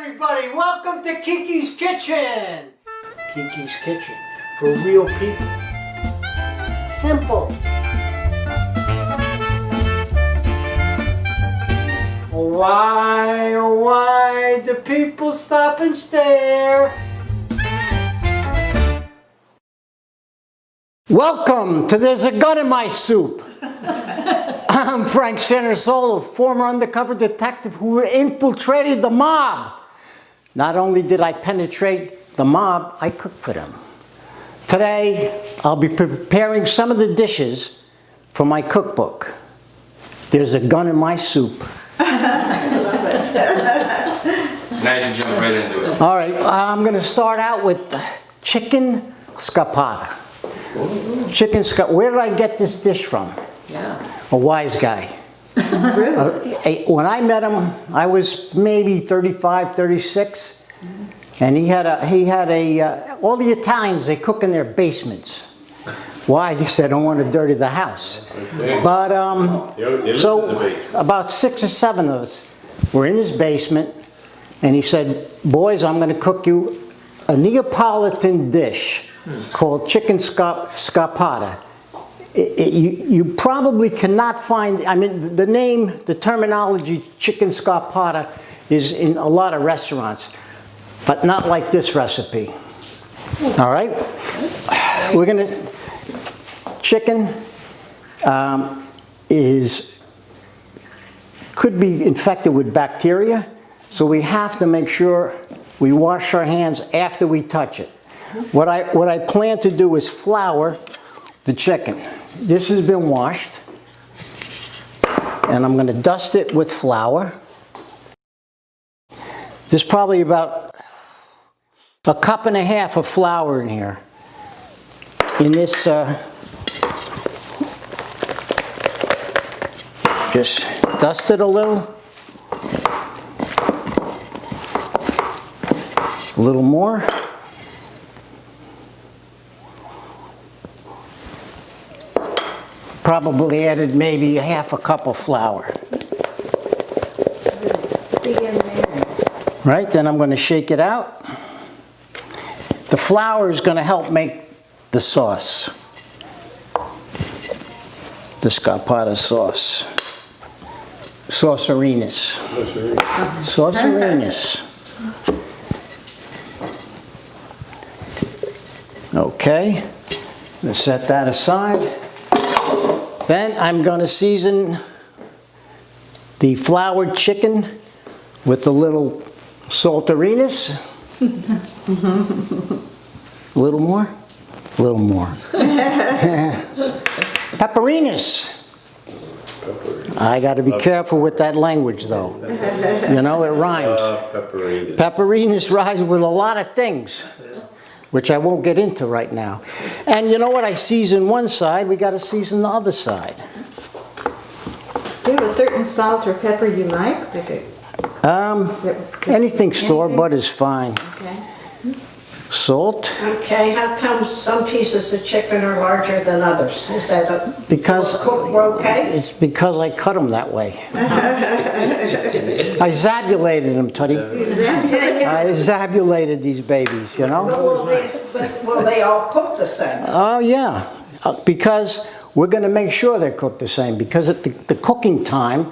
everybody, welcome to Kiki's Kitchen. Kiki's Kitchen, for real people. Simple. Why, oh why do people stop and stare? Welcome to There's a Gun in My Soup. I'm Frank Santorsola, former undercover detective who infiltrated the mob. Not only did I penetrate the mob, I cooked for them. Today, I'll be preparing some of the dishes for my cookbook. There's a gun in my soup. Now you can jump right into it. All right, I'm going to start out with chicken scappata. Chicken scappata. Where did I get this dish from? Yeah. A wise guy. Really? When I met him, I was maybe 35, 36, and he had all the Italians, they cook in their basements. Why? Because they don't want to dirty the house. But so about 6 or 7 of us were in his basement, and he said, "Boys, I'm going to cook you a Neapolitan dish called chicken scappata." You probably cannot find, I mean, the name, the terminology chicken scappata is in a lot of restaurants, but not like this recipe. All right? We're going to, chicken could be infected with bacteria, so we have to make sure we wash our hands after we touch it. What I plan to do is flour the chicken. This has been washed, and I'm going to dust it with flour. There's probably about a cup and a half of flour in here. In this, just dust it a little more. Probably added maybe a half a cup of flour. Right, then I'm going to shake it out. The flour is going to help make the sauce. The scappata sauce. Saucerinis. Saucerinis. Okay, I'm going to set that aside. Then I'm going to season the floured chicken with a little salterinas. A little more? A little more. Pepperinas. I got to be careful with that language, though. You know, it rhymes. Pepperinas rhymes with a lot of things, which I won't get into right now. And you know what? I season one side, we got to season the other side. Do you have a certain salt or pepper you like? Anything store-bought is fine. Okay. Salt. Okay, how come some pieces of chicken are larger than others? Is that Because okay? it's because I cut them that way. I zabulated them, Tutty. I zabulated these babies, you know? Will they all cook the same? Oh yeah, because we're going to make sure they're cooked the same. Because at the cooking time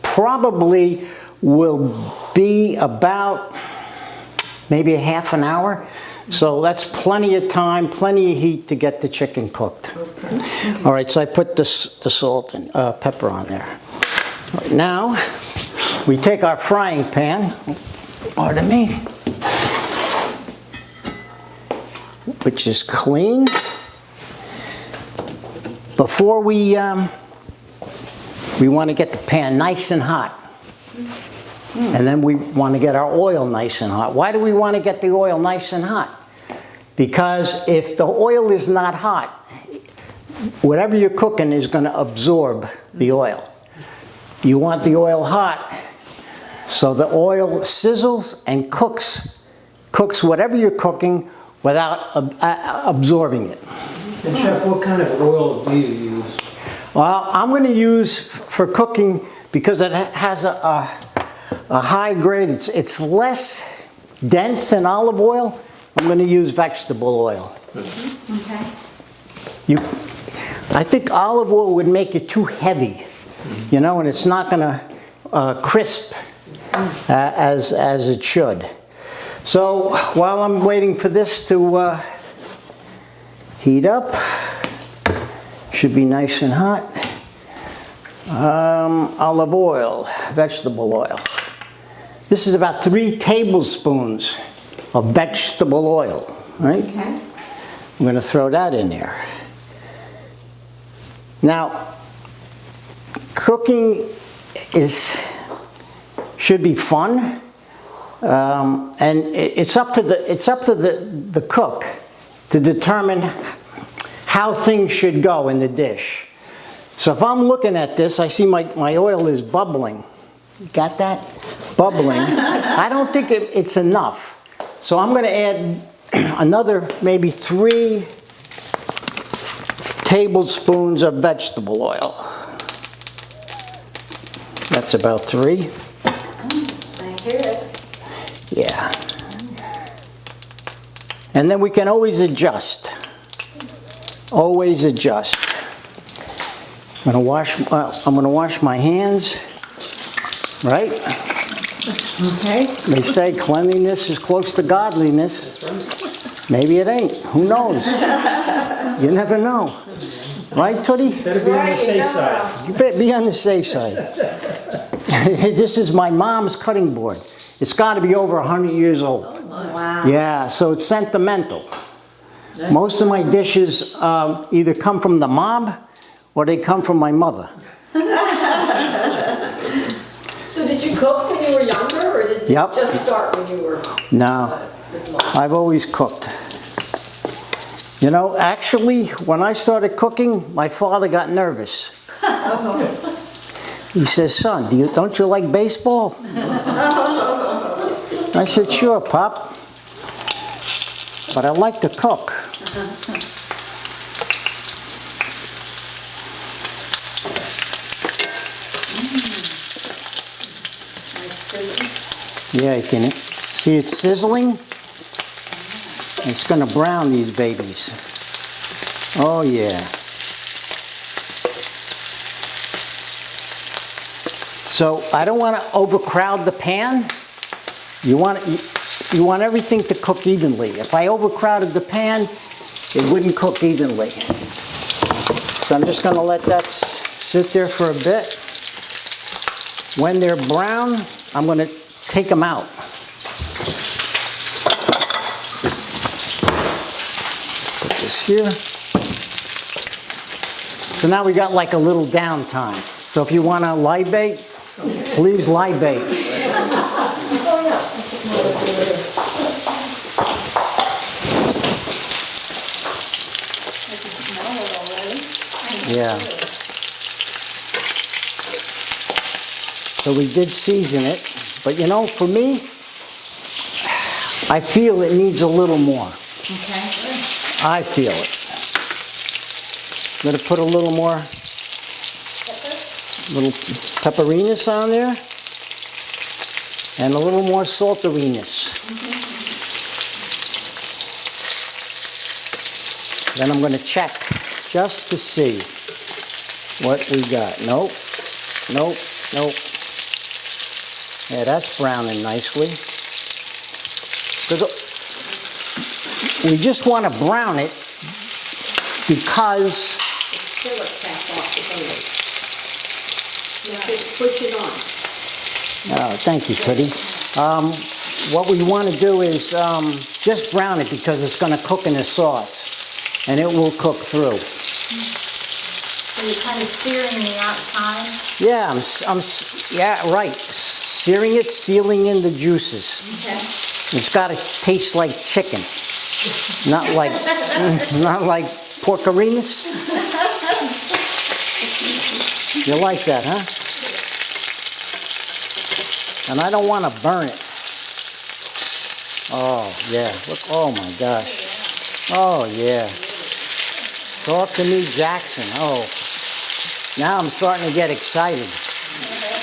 probably will be about maybe a half an hour. So that's plenty of time, plenty of heat to get the chicken cooked. Okay. All right, so I put the salt and pepper on there. Right, now, we take our frying pan, pardon me, which is clean. Before we want to get the pan nice and hot. And then we want to get our oil nice and hot. Why do we want to get the oil nice and hot? Because if the oil is not hot, whatever you're cooking is going to absorb the oil. You want the oil hot so the oil sizzles and cooks whatever you're cooking without absorbing it. And Chef, what kind of oil do you use? Well, I'm going to use for cooking because it has a high grade. It's less dense than olive oil. I'm going to use vegetable oil. Okay. I think olive oil would make it too heavy, you know, and it's not going to crisp as it should. So while I'm waiting for this to heat up, should be nice and hot. Olive oil, vegetable oil. This is about 3 tablespoons of vegetable oil, right? Okay. I'm going to throw that in there. Now, cooking should be fun, and it's up to the cook to determine how things should go in the dish. So if I'm looking at this, I see my oil is bubbling. You got that? Bubbling. I don't think it's enough. So I'm going to add another maybe 3 tablespoons of vegetable oil. That's about 3. I hear it. Yeah. And then we can always adjust. Always adjust. I'm going to wash my hands, right? Okay. They say cleanliness is close to godliness. Maybe it ain't. Who knows? You never know. Right, Tootie? Better be on the safe side. You better be on the safe side. This is my mom's cutting board. It's got to be over 100 years old. Wow. Yeah, so it's sentimental. Most of my dishes either come from the mob or they come from my mother. So did you cook when you were younger, or did you Yep. just start when you were No, with mom? I've always cooked. You know, actually, when I started cooking, my father got nervous. He says, "Son, don't you like baseball?" I said, "Sure, Pop, but I like to cook." Yeah, you can see it's sizzling. It's going to brown these babies. Oh yeah. So I don't want to overcrowd the pan. You want everything to cook evenly. If I overcrowded the pan, it wouldn't cook evenly. So I'm just going to let that sit there for a bit. When they're brown, I'm going to take them out. Put this here. So now we got like a little downtime. So if you want to libate, please libate. Yeah. So we did season it, but you know, for me, I feel it needs a little more. Okay. I feel it. I'm gonna put a little more, little pepperiness on there, and a little more salteriness. Then I'm gonna check just to see what we got. Nope, nope, nope. Yeah, that's browning nicely. Because we just want to brown it because Kill it, tap off the bone. You just push it on. oh, thank you, Tootie. What we want to do is just brown it because it's going to cook in the sauce, and it will cook through. So you're kind of searing the outside? Yeah, yeah, right. Searing it, sealing in the juices. Okay. It's got to taste like chicken, not like porcarinas. You like that, huh? And I don't want to burn it. Oh yeah, look! Oh my gosh! Oh yeah! Talk to me, Jackson. Oh, now I'm starting to get excited.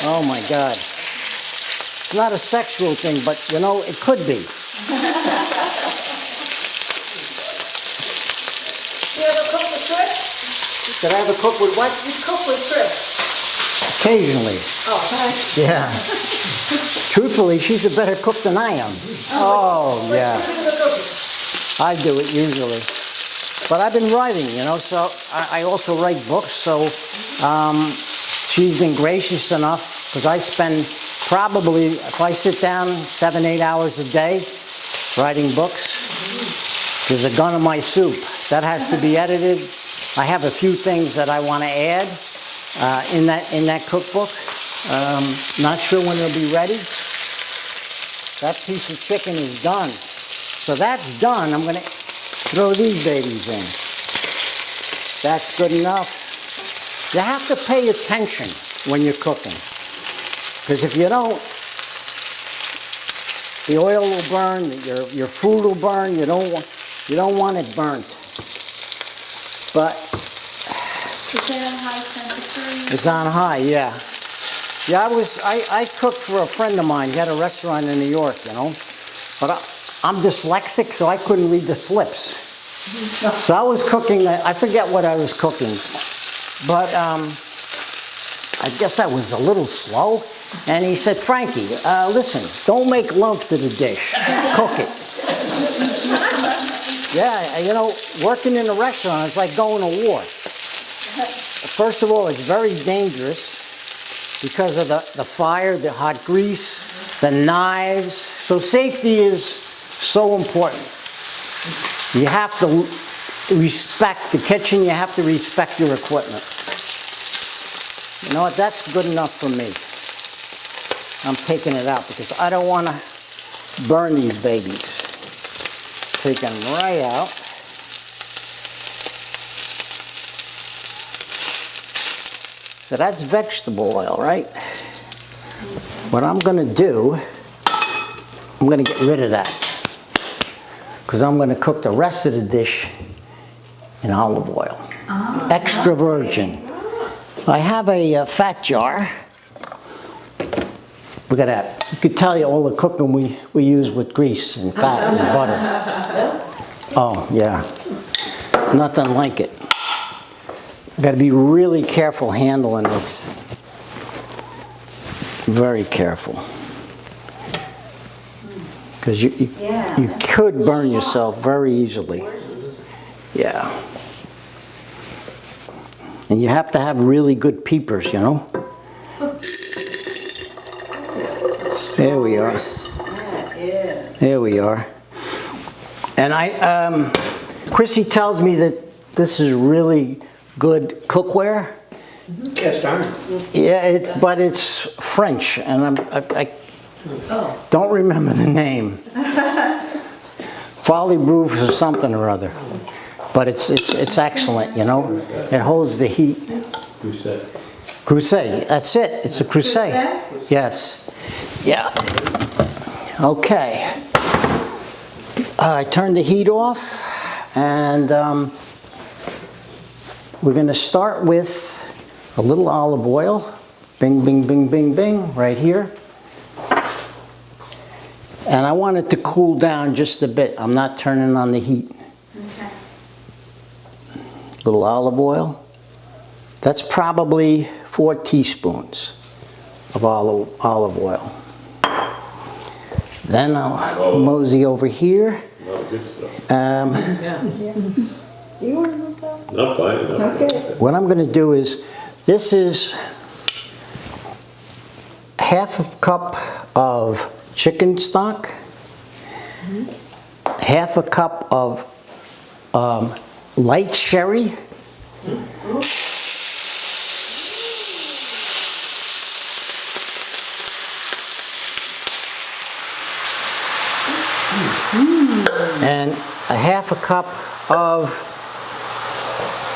Oh my God! It's not a sexual thing, but you know, it could be. You ever cook with Chris? Did I ever cook with what? You cook with Chris? Occasionally. Oh, Yeah. Truthfully, she's a better cook than I am. Oh, yeah. you do the cooking. I do it usually. But I've been writing, you know, so I also write books, so she's been gracious enough, because I spend probably, if I sit down 7, 8 hours a day writing books, there's a gun in my soup. That has to be edited. I have a few things that I want to add in that cookbook. Not sure when it'll be ready. That piece of chicken is done. So that's done. I'm going to throw these babies in. That's good enough. You have to pay attention when you're cooking. Because if you don't, the oil will burn, your food will burn. You don't want it burnt. But Is that on high temperature? it's on high, yeah. Yeah, I cooked for a friend of mine. He had a restaurant in New York, you know. But I'm dyslexic, so I couldn't read the slips. So I was cooking, I forget what I was cooking. But I guess I was a little slow. And he said, Frankie, listen, don't make love to the dish. Cook it. Yeah, you know, working in a restaurant is like going to war. First of all, it's very dangerous because of the fire, the hot grease, the knives. So safety is so important. You have to respect the kitchen. You have to respect your equipment. You know what? That's good enough for me. I'm taking it out because I don't want to burn these babies. Take them right out. So that's vegetable oil, right? What I'm going to do, I'm going to get rid of that because I'm going to cook the rest of the dish in olive oil. Extra virgin. I have a fat jar. Look at that. You could tell you all the cooking we use with grease and fat and butter. Oh, yeah. Nothing like it. Got to be really careful handling this. Very careful. Because you could burn yourself very easily. Yeah. And you have to have really good peepers, you know. There we are. There we are. And Chrissy tells me that this is really good cookware. Cast iron. Yeah, but it's French, and I don't remember the name. Folly Brew or something or other. But it's excellent, you know. It holds the heat. Crusade. Crusade. That's it. It's a crusade. Yes. Yeah. Okay. I turned the heat off, and we're going to start with a little olive oil. Bing, bing, bing, bing, bing, right here. And I want it to cool down just a bit. I'm not turning on the heat. Okay. Little olive oil. That's probably 4 teaspoons of olive oil. Then I'll mosey over here. Good stuff. You want to move that? Not fine. Okay. What I'm going to do is, this is half a cup of chicken stock, half a cup of light sherry, and a half a cup of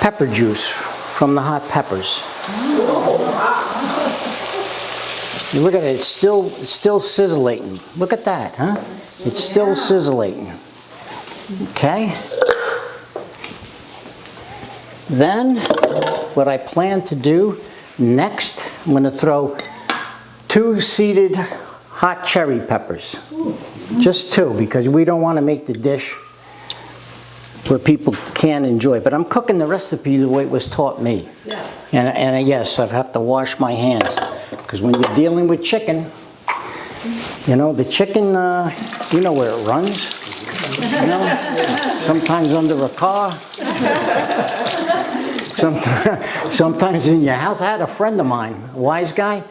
pepper juice from the hot peppers. And look at it, it's still sizzling. Look at that, huh? It's still sizzling. Okay. Then, what I plan to do next, I'm going to throw 2 seeded hot cherry peppers. Just 2, because we don't want to make the dish where people can't enjoy it. But I'm cooking the recipe the way it was taught me. Yeah. And yes, I have to wash my hands. Because when you're dealing with chicken, you know, the chicken, you know where it runs. You know? Sometimes under a car. Sometimes in your house. I had a friend of mine, a wise guy.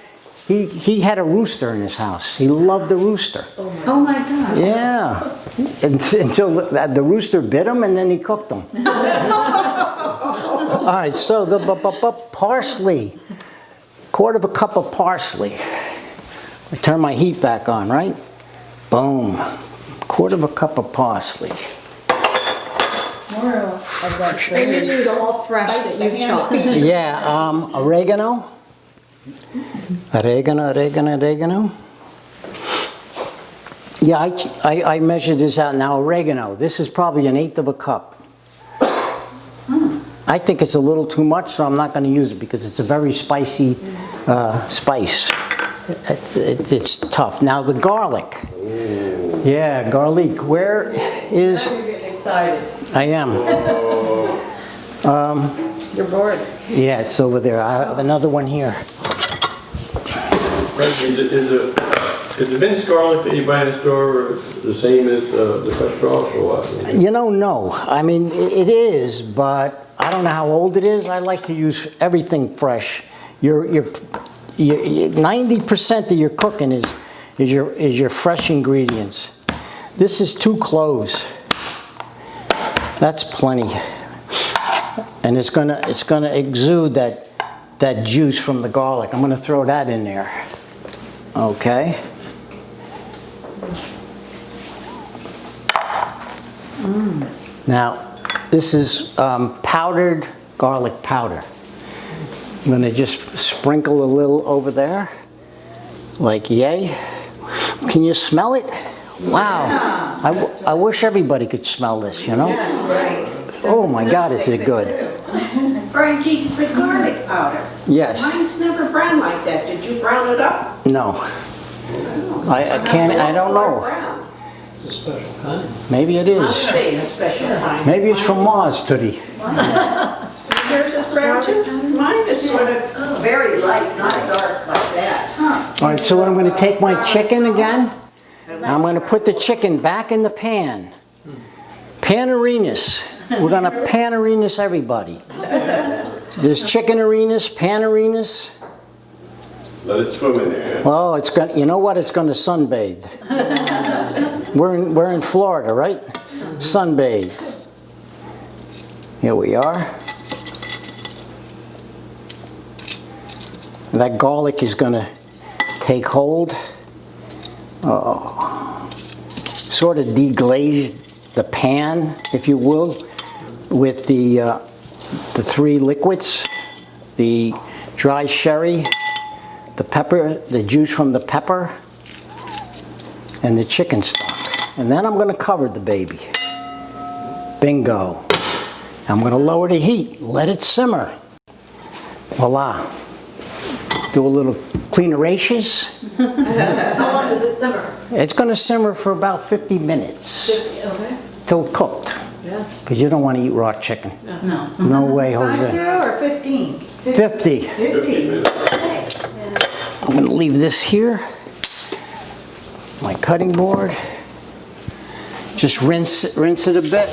He had a rooster in his house. He loved the rooster. Oh my God. Yeah. Until the rooster bit him and then he cooked them. All right, so the parsley. 1/4 cup of parsley. I turn my heat back on, right? Boom. 1/4 cup of parsley. More of that And you use all fresh that you've chopped. Yeah, oregano. Oregano. Yeah, I measured this out now. Oregano. This is probably 1/8 cup. I think it's a little too much, so I'm not going to use it because it's a very spicy spice. It's tough. Now the garlic. Yeah, garlic. Where is? You're getting excited. I am. You're bored. Yeah, it's over there. I have another one here. Frank, is the minced garlic that you buy in the store the same as the fresh garlic or what? You know, no. I mean, it is, but I don't know how old it is. I like to use everything fresh. 90% of your cooking is your fresh ingredients. This is 2 cloves. That's plenty, and it's gonna exude that juice from the garlic. I'm gonna throw that in there. Okay. Now, this is powdered garlic powder. I'm gonna just sprinkle a little over there, like yay. Can you smell it? Wow. I wish everybody could smell this, you know? Oh my God, is it good? Frankie, the garlic powder. Yes. Mine's never brown like that. Did you brown it up? No. I can't, I don't know. Brown. It's a special kind. Maybe it I'm is. saying a special kind. Maybe it's from Mars, Tootie. Yours is brown too? Mine is sort of very light, not dark like that. All right, so I'm gonna take my chicken again. I'm gonna put the chicken back in the pan. Pan-arenas. We're gonna pan-arenas everybody. There's chicken arenas, pan-arenas. Let it swim in there. Oh, it's gonna. You know what? It's gonna sunbathe. We're in Florida, right? Sunbathe. Here we are. That garlic is gonna take hold. Oh, sort of deglaze the pan, if you will, with the 3 liquids: the dry sherry, the pepper, the juice from the pepper, and the chicken stock. And then I'm going to cover the baby. Bingo. I'm going to lower the heat, let it simmer. Voila. Do a little cleanerations. How long does it simmer? It's going to simmer for about 50 minutes Okay. till cooked. Yeah. Because you don't want to eat raw chicken. No. No way, Jose. 50 or 15? 50. 50. I'm going to leave this here. My cutting board. Just rinse it a bit.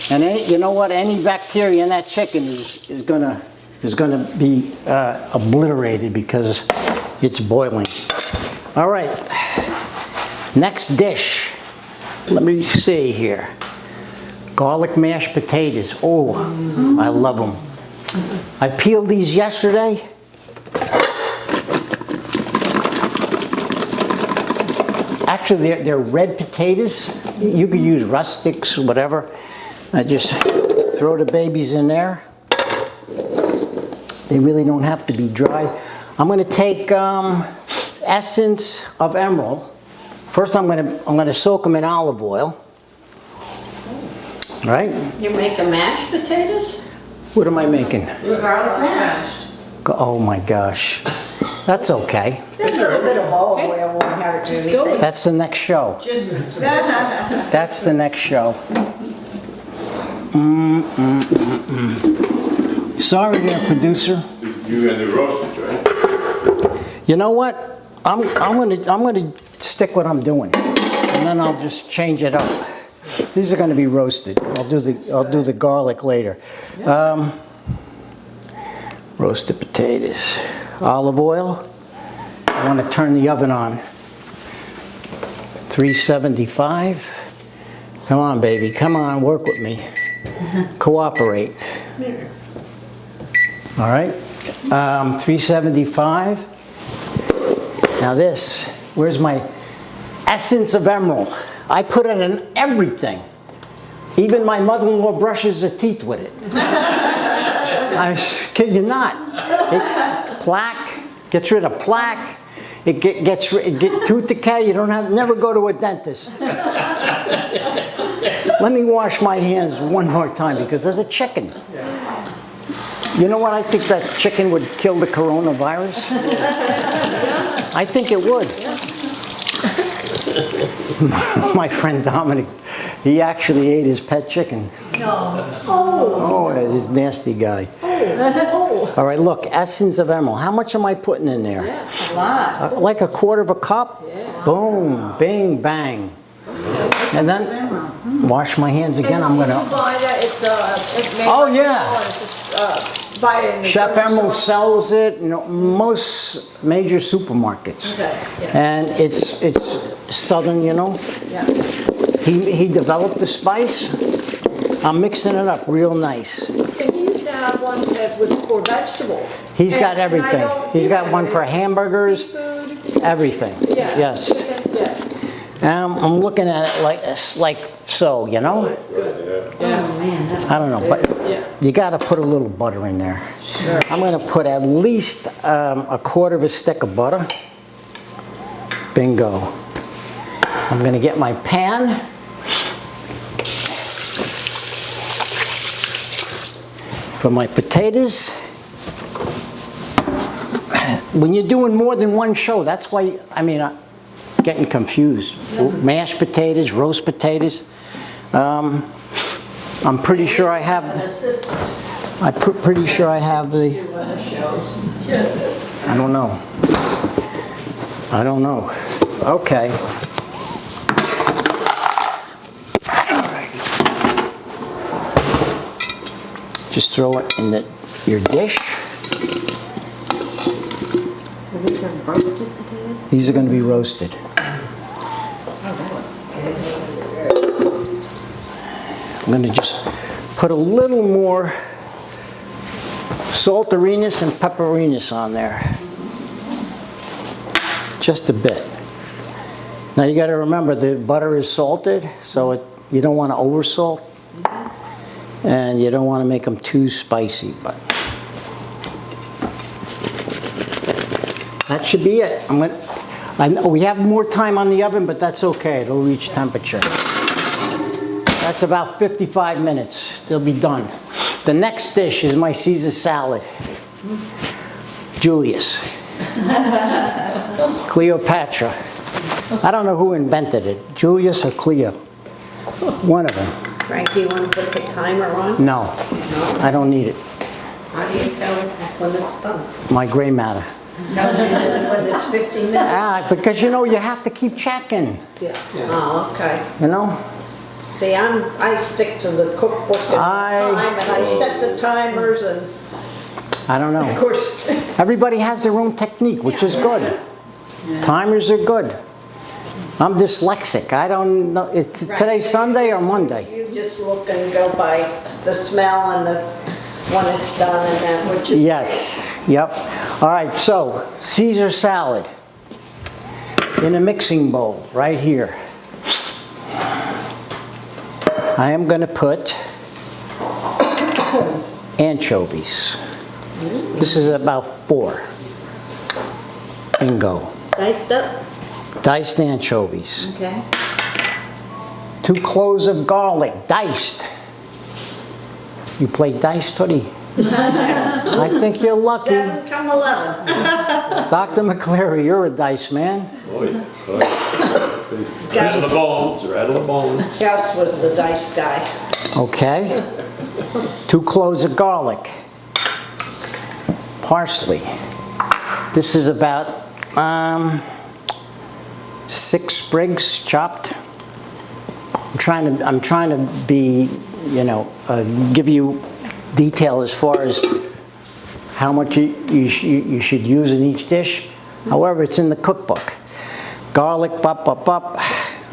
And you know what? Any bacteria in that chicken is gonna be obliterated because it's boiling. All right. Next dish. Let me see here. Garlic mashed potatoes. Oh, I love them. I peeled these yesterday. Actually, they're red potatoes. You could use rustics, whatever. I just throw the babies in there. They really don't have to be dry. I'm going to take essence of emerald. First, I'm going to soak them in olive oil. Right? You make a mashed potatoes? What am I making? Garlic mashed. Oh my gosh. That's okay. There's a little bit of olive oil won't hurt Just anything. go. That's the next show. Just, That's the next show. Sorry there, producer. You got the roasted, right? You know what? I'm gonna stick what I'm doing, and then I'll just change it up. These are gonna be roasted. I'll do the garlic later. Roasted potatoes, olive oil. I want to turn the oven on. 375. Come on, baby. Come on, work with me. Cooperate. All right. 375. Now this, where's my essence of emerald? I put it in everything. Even my mother-in-law brushes her teeth with it. I kid you not. Plaque, gets rid of plaque. It gets tooth decay. You don't have, never go to a dentist. Let me wash my hands one more time because there's a chicken. You know what? I think that chicken would kill the coronavirus. I think it would. My friend Dominic, he actually ate his pet chicken. No. Oh, this nasty guy. All right, look, essence of emerald. How much am I putting in there? Yeah. a lot. Like a quarter of a cup? Yeah. Boom, bing, bang. And then wash my hands again. I'm gonna. Buy that, it's, made Oh, by yeah. Emerald, it's just, buy it in the Chef grocery Emerald store. sells it, you know, most major supermarkets. Okay, yeah. And it's southern, you know. Yeah. He developed the spice. I'm mixing it up real nice. And he used to have one that was for vegetables. He's got And I everything. don't He's see got that. one for It's hamburgers. Seafood. Everything. Yeah. Yes. Yeah. I'm looking at it like so, you know. Yeah. I don't know, but Yeah. you got to put a little butter in there. Sure. I'm going to put at least a quarter of a stick of butter. Bingo. I'm going to get my pan. For my potatoes. When you're doing more than one show, that's why, I mean, I'm getting confused. Mashed potatoes, roast potatoes. I'm pretty sure I have, pretty sure I have the, I don't know. I don't know. Okay. Alrighty. Just throw it in your dish. So these are roasted potatoes? These are going to be roasted. I'm going to just put a little more saltariness and pepperiness on there. Just a bit. Now you got to remember the butter is salted, so you don't want to over salt. And you don't want to make them too spicy, but that should be it. I know we have more time on the oven, but that's okay. It'll reach temperature. That's about 55 minutes. They'll be done. The next dish is my Caesar salad. Julius. Cleopatra. I don't know who invented it, Julius or Cleo. One of them. Frankie, you want to put the timer on? No, I don't need it. How do you tell when it's done? My gray matter. Tells you when it's 50 minutes? Because you know, you have to keep checking, Oh, okay. you know? See, I stick to the cookbook at the time, and I set the timers, and I don't of know. course, Everybody has their own technique, which is good. Timers are good. I'm dyslexic. I don't know. It's today's Sunday or Monday. you just look and go by the smell and when it's done and that, which is. Yes. Yep. All right. So Caesar salad in a mixing bowl right here. I am going to put anchovies. This is about 4. Bingo. Diced up? Diced anchovies. Okay. 2 cloves of garlic, diced. You play dice, Toddy? I think you're lucky. 7 come 11. Dr. McCleary, you're a dice man. Oh, yeah. Oh, yeah. Rattle the bones, rattle the bones. Gus was the dice guy. Okay. 2 cloves of garlic. Parsley. This is about 6 sprigs chopped. I'm trying to be, give you detail as far as how much you should use in each dish. However, it's in the cookbook. Garlic,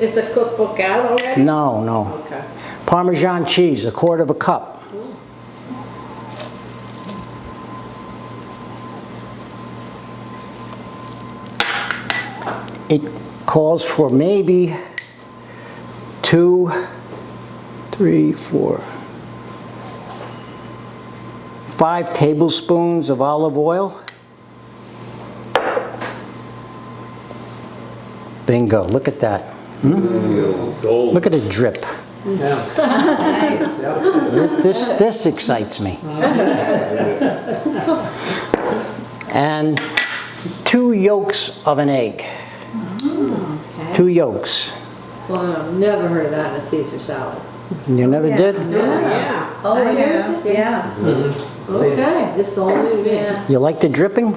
Is the cookbook out already? No. Okay. Parmesan cheese, 1/4 cup. It calls for maybe 2, 3, 4, 5 tablespoons of olive oil. Bingo, look at that. Gold. Look at it drip. This excites me. And 2 yolks of an egg. 2 yolks. Well, I've never heard of that in a Caesar salad. You never did? Yeah. Oh, seriously? Yeah. Okay, this is all new to me. You like the dripping?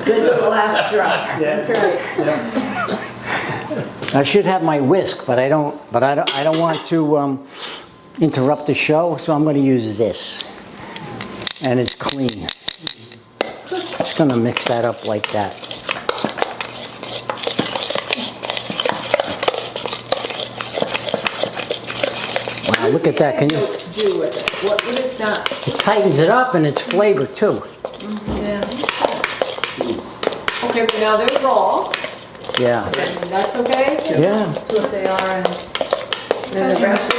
Good to the last drop. That's right. I should have my whisk, but I don't want to interrupt the show, so I'm going to use this. And it's clean. Just going to mix that up like that. Wow, look at that. Can you? What to do with it? What it's not? It tightens it up and it's flavor too. Yeah. Okay, but now they're raw, Yeah. and that's okay? Yeah. That's what they are, and And the rest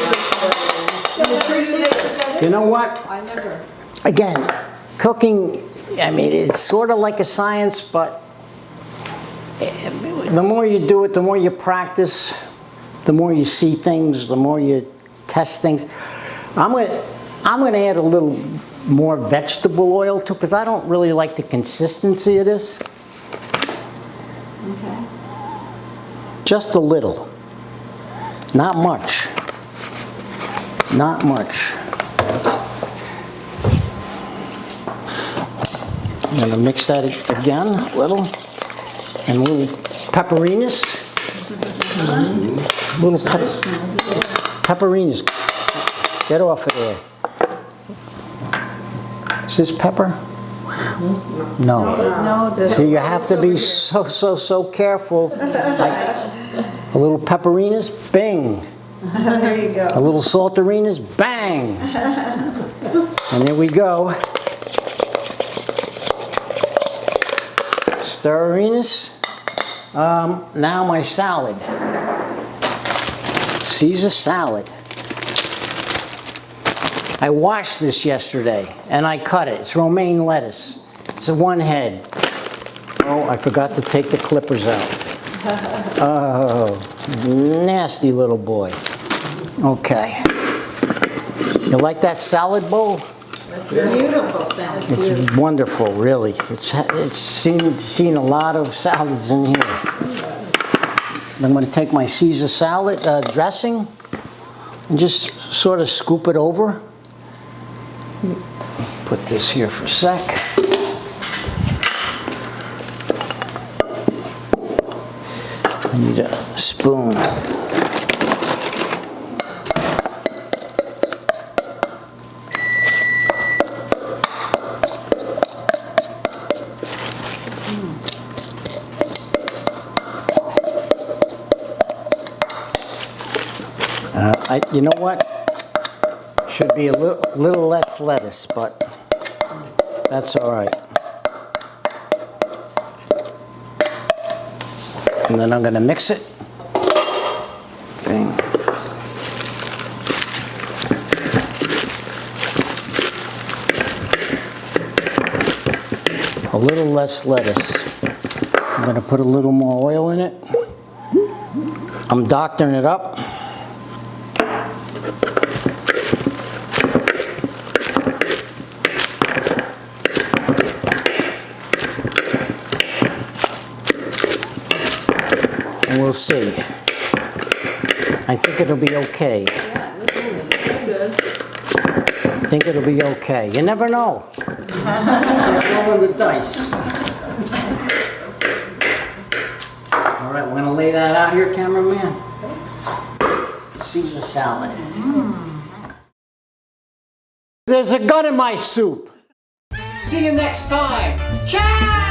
is You know what? I never. Again, cooking, I mean, it's sort of like a science, but the more you do it, the more you practice, the more you see things, the more you test things. I'm gonna add a little more vegetable oil too, because I don't really like the consistency of this. Okay. Just a little. Not much. Not much. I'm gonna mix that again a little. And a little pepperinas. Little pepperinas. Get off of there. Is this pepper? No. No, this. So you have to be so careful. Like a little pepperinas, bing. There you A go. little saltarinas, bang. And there we go. Stirrinas. Now my salad. Caesar salad. I washed this yesterday and I cut it. It's romaine lettuce. It's a 1 head. Oh, I forgot to take the clippers out. Oh, nasty little boy. Okay. You like that salad bowl? Beautiful salad. It's wonderful, really. It's seen a lot of salads in here. I'm going to take my Caesar salad dressing and just sort of scoop it over. Put this here for a sec. I need a spoon. You know what? Should be a little less lettuce, but that's all right. And then I'm going to mix it. Bing. A little less lettuce. I'm going to put a little more oil in it. I'm doctoring it up. And we'll see. I think it'll be okay. Yeah, this one is so good. I think it'll be okay. You never know. Roll the dice. All right, we're gonna lay that out here, cameraman. Caesar salad. There's a gun in my soup. See you next time. Ciao!